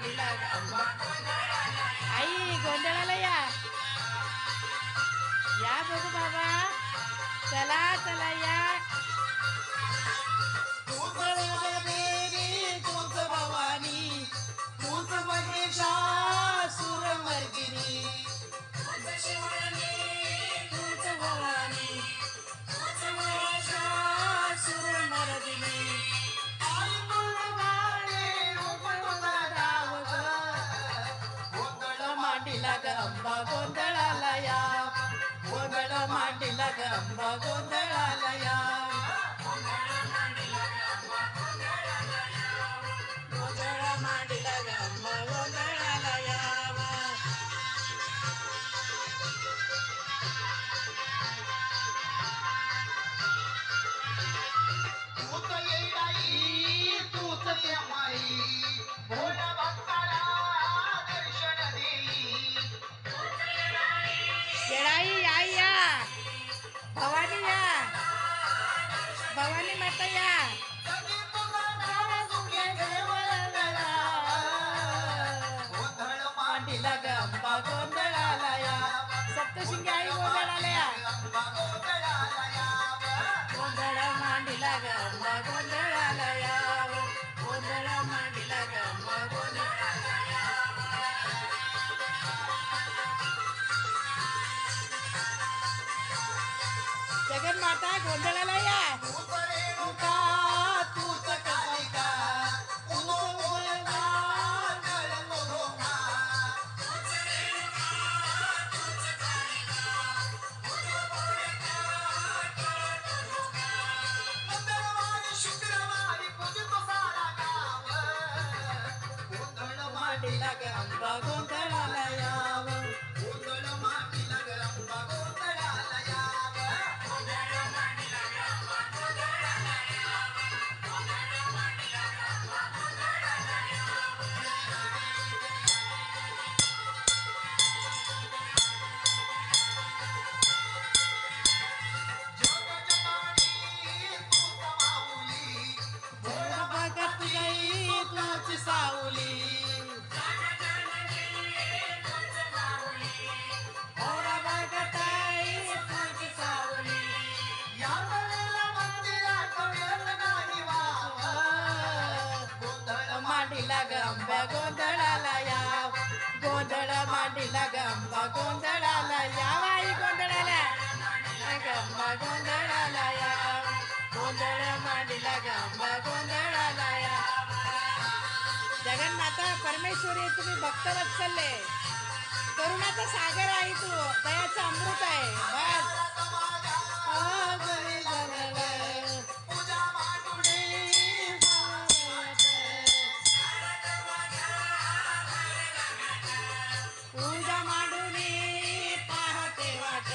मांडीला अंबा. आई गोंधळाला या बघू बाबा. चला चला या. तूच देवी तूच भवानी तूच महिषासुर मर्दिनी. तूच भवानी तूच महिषासुर मर्दिनी. आई तुझ बाळे रूप तुझा राव ग. गोंधळ मांडीला ग अंबा गोंधळाला या. गोंधळ मांडीला ग अंबा गोंधळाला या. गोंधळ मांडीला ग अंबा गोंधळाला यावा. तूच येई तूच ते माई भोळ भक्ताला दर्शन देई. येळाई आई या. भवानी या. भवानी माता या. गोंधळ मांडीला ग अंबा गोंधळाला या. सप्तशृंगी आई गोंधळाला या. गोंधळ मांडीला ग अंबा गोंधळाला या. गोंधळ मांडीला ग अंबा गोंधळाला या. जगन्माता गोंधळाला या. तूच कपिका शुक्रवारी पूजतो सारा गाव. गोंधळ मांडीला ग अंबा गोंधळाला याव. गोंधळ मांडीला ग अंबा गोंधळाला याव. गोंधळ मांडीला ग अंबा गोंधळाला याव. गोंधळ मांडीला ग अंबा गोंधळाला याव. भगत गई तुझ सावली. भोळा भगत आई तुझ सावली. या वेळेला मंदिरात वेळ नाही वाव. गोंधळ मांडीला ग अंबा गोंधळाला याव. गोंधळ मांडीला ग अंबा गोंधळाला याव. आई गोंधळाला ग अंबा गोंधळाला याव. गोंधळ मांडीला ग अंबा गोंधळाला याव. जगन्माता परमेश्वरी तुम्ही भक्तवत्सल्य करुणाचा सागर आहे. तू दयाचा अमृत आहे. बस